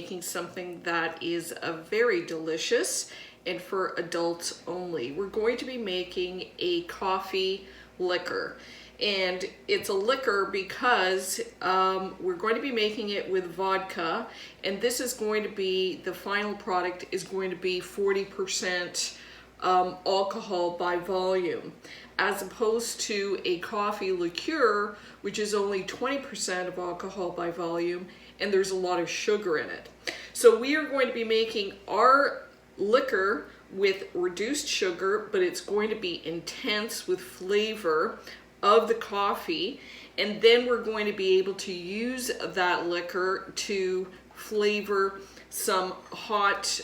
making something that is very delicious and for adults only. We're going to be making a coffee liquor. And it's a liquor because we're going to be making it with vodka, and this is going to be, the final product is going to be 40% alcohol by volume, as opposed to a coffee liqueur, which is only 20% of alcohol by volume, and there's a lot of sugar in it. So we are going to be making our liquor with reduced sugar, but it's going to be intense with flavor of the coffee, and then we're going to be able to use that liquor to flavor some hot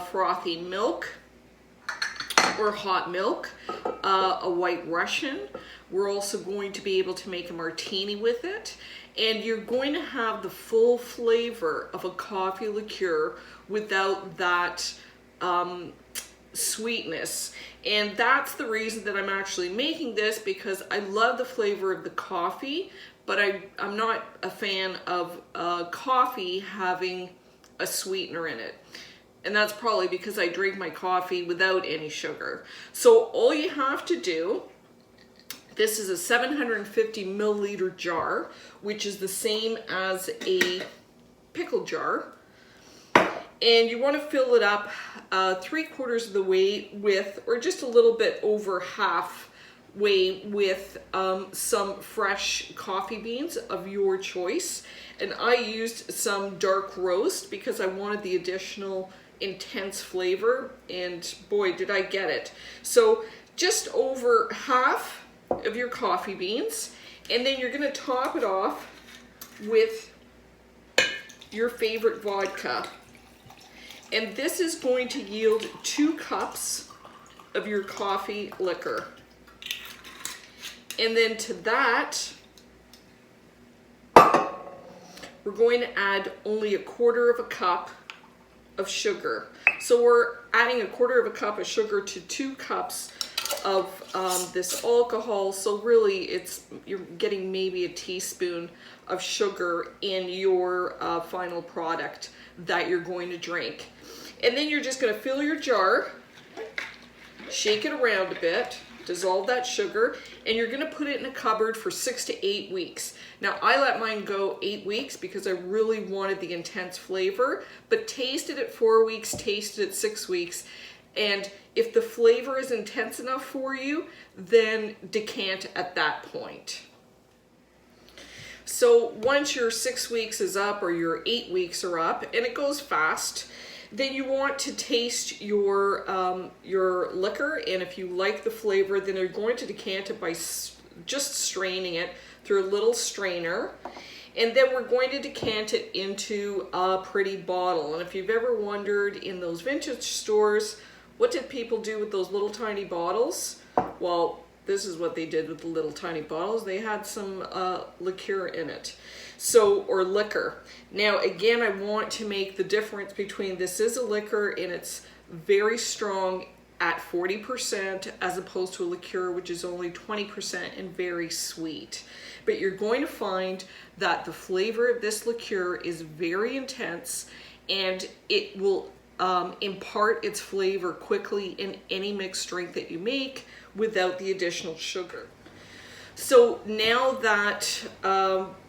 frothy milk or hot milk, a White Russian. We're also going to be able to make a martini with it, and you're going to have the full flavor of a coffee liqueur without that sweetness. And that's the reason that I'm actually making this, because I love the flavor of the coffee, but I'm not a fan of coffee having a sweetener in it. And that's probably because I drink my coffee without any sugar. So all you have to do, this is a 750 milliliter jar, which is the same as a pickle jar. And you want to fill it up 3/4 of the way with, or just a little bit over halfway with some fresh coffee beans of your choice. And I used some dark roast because I wanted the additional intense flavor, and boy, did I get it. So just over half of your coffee beans, and then you're going to top it off with your favorite vodka. And this is going to yield 2 cups of your coffee liquor. And then to that, we're going to add only 1/4 of a cup of sugar. So we're adding 1/4 of a cup of sugar to 2 cups of this alcohol. So really you're getting maybe a teaspoon of sugar in your final product that you're going to drink. And then you're just going to fill your jar, shake it around a bit, dissolve that sugar, and you're going to put it in a cupboard for 6 to 8 weeks. Now I let mine go 8 weeks because I really wanted the intense flavor, but taste it at 4 weeks, taste it at 6 weeks, and if the flavor is intense enough for you, then decant at that point. So once your 6 weeks is up or your 8 weeks are up, and it goes fast, then you want to taste your liquor, and if you like the flavor, then you're going to decant it by just straining it through a little strainer, and then we're going to decant it into a pretty bottle. And if you've ever wondered in those vintage stores, what did people do with those little tiny bottles? Well, this is what they did with the little tiny bottles. They had some liqueur in it. Or liquor. Now again, I want to make the difference between, this is a liquor and it's very strong at 40% as opposed to a liqueur which is only 20% and very sweet. But you're going to find that the flavor of this liqueur is very intense, and it will impart its flavor quickly in any mixed drink that you make without the additional sugar. So now that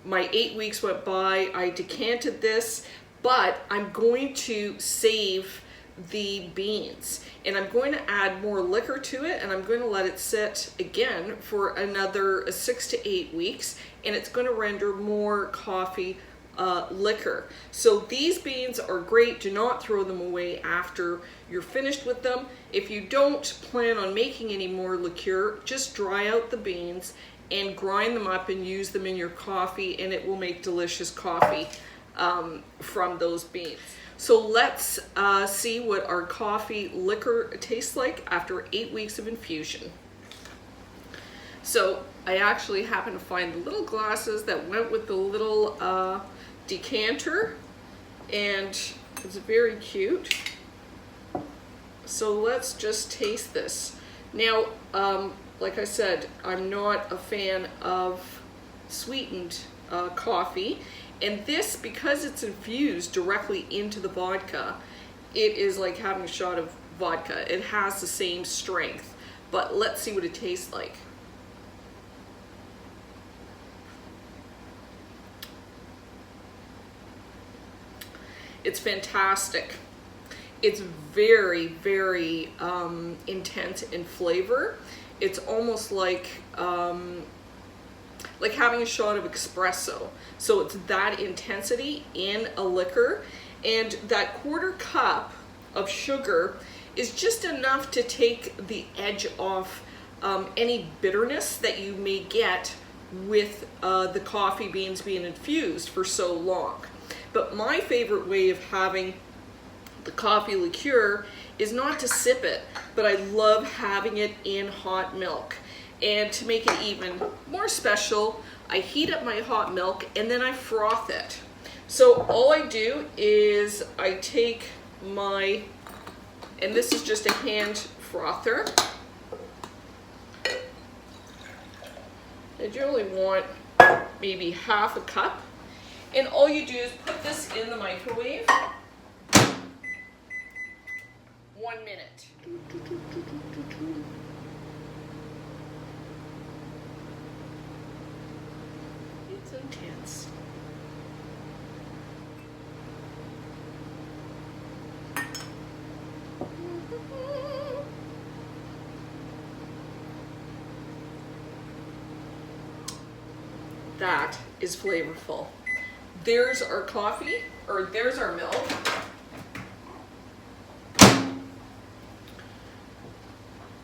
my 8 weeks went by, I decanted this, but I'm going to save the beans, and I'm going to add more liquor to it, and I'm going to let it sit again for another 6 to 8 weeks, and it's going to render more coffee liquor. So these beans are great. Do not throw them away after you're finished with them. If you don't plan on making any more liqueur, just dry out the beans and grind them up and use them in your coffee, and it will make delicious coffee from those beans. So let's see what our coffee liquor tastes like after 8 weeks of infusion. So I actually happened to find the little glasses that went with the little decanter, and it's very cute. So let's just taste this. Now, like I said, I'm not a fan of sweetened coffee, And this, because it's infused directly into the vodka, it is like having a shot of vodka. It has the same strength, but let's see what it tastes like. It's fantastic. It's very, very intense in flavor. It's almost like having a shot of espresso. So it's that intensity in a liquor, and that 1/4 cup of sugar is just enough to take the edge off any bitterness that you may get with the coffee beans being infused for so long. But my favorite way of having the coffee liqueur is not to sip it, but I love having it in hot milk. And to make it even more special, I heat up my hot milk and then I froth it. So all I do is I take my, and this is just a hand frother. And you only want maybe 1/2 cup. And all you do is put this in the microwave. 1 minute. It's intense. That is flavorful. There's our coffee, or there's our milk.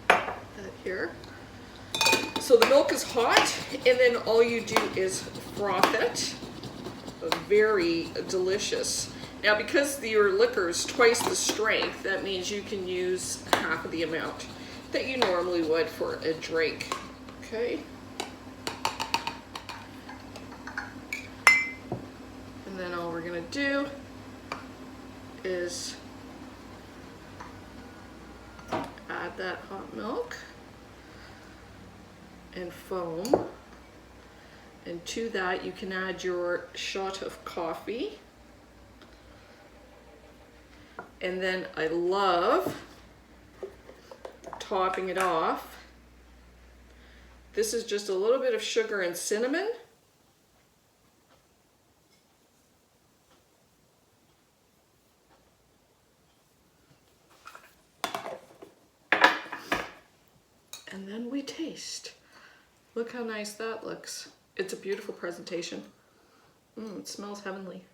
That here. So the milk is hot, and then all you do is froth it. Very delicious. Now, because your liquor is twice the strength, that means you can use 1/2 of the amount that you normally would for a drink. Okay. And then all we're gonna do is add that hot milk and foam, and to that you can add your shot of coffee. And then I love topping it off. This is just a little bit of sugar and cinnamon. And then we taste. Look how nice that looks. It's a beautiful presentation. It smells heavenly.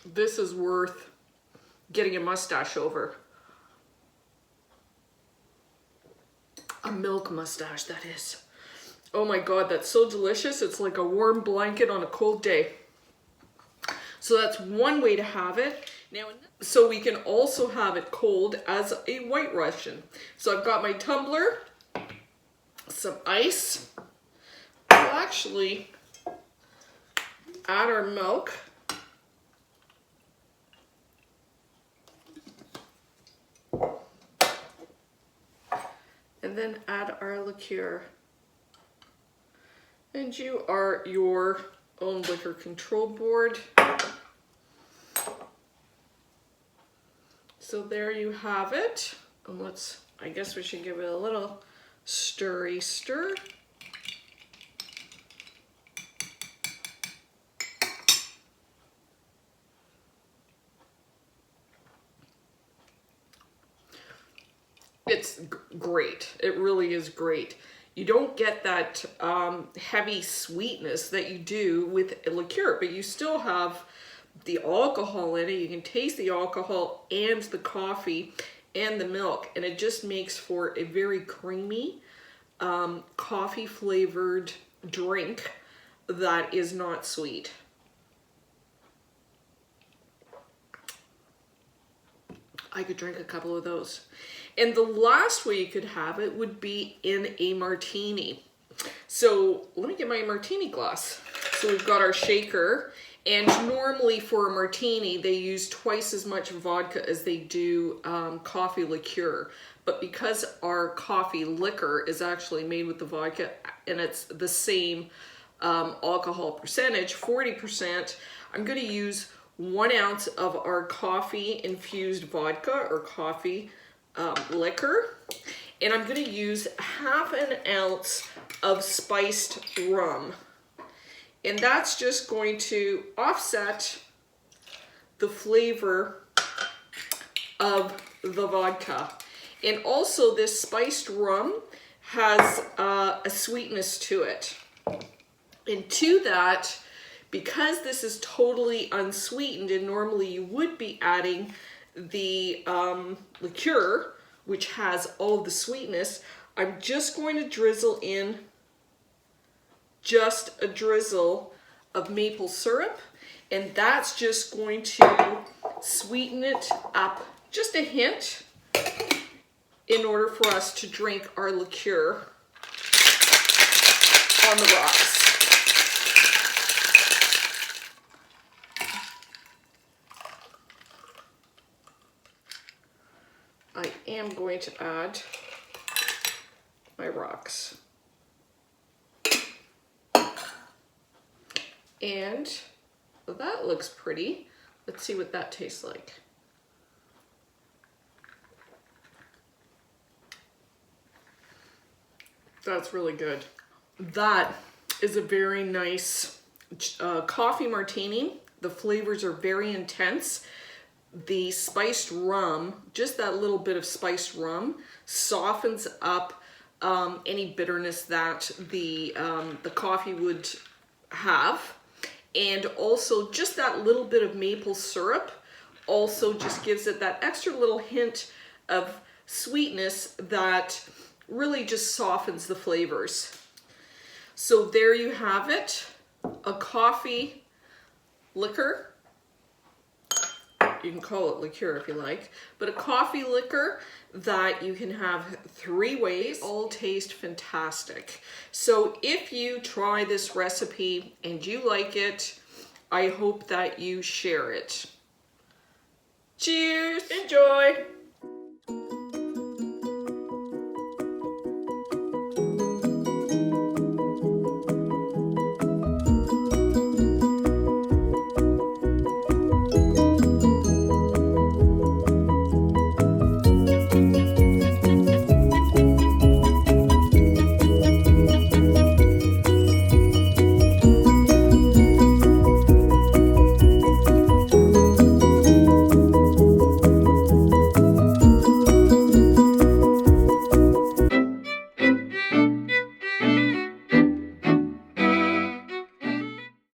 This is worth getting a mustache over. A milk mustache, that is. Oh my God, that's so delicious. It's like a warm blanket on a cold day. So that's one way to have it. Now, so we can also have it cold as a White Russian. So I've got my tumbler, some ice. We'll actually add our milk. And then add our liqueur. And you are your own liquor control board. So there you have it. And let's, I guess we should give it a little stirry stir. It's great. It really is great. You don't get that heavy sweetness that you do with a liqueur, but you still have the alcohol in it. You can taste the alcohol and the coffee and the milk, and it just makes for a very creamy coffee flavored drink that is not sweet. I could drink a couple of those. And the last way you could have it would be in a martini. So let me get my martini glass. So we've got our shaker, And normally for a martini, they use twice as much vodka as they do coffee liqueur. But because our coffee liquor is actually made with the vodka and it's the same alcohol percentage, 40%, I'm going to use 1 ounce of our coffee infused vodka or coffee liquor. And I'm going to use half an ounce of spiced rum. And that's just going to offset the flavor of the vodka. And also this spiced rum has a sweetness to it. And to that, because this is totally unsweetened and normally you would be adding the liqueur, which has all of the sweetness, I'm just going to drizzle in just a drizzle of maple syrup, and that's just going to sweeten it up just a hint in order for us to drink our liqueur on the rocks. I am going to add my rocks. And that looks pretty. Let's see what that tastes like. That's really good. That is a very nice coffee martini. The flavors are very intense. The spiced rum, just that little bit of spiced rum, softens up any bitterness that the coffee would have. And also just that little bit of maple syrup also just gives it that extra little hint of sweetness that really just softens the flavors. So there you have it, a coffee liquor. You can call it liqueur if you like, but a coffee liquor that you can have 3 ways. They all taste fantastic. So if you try this recipe and you like it, I hope that you share it. Cheers! Enjoy!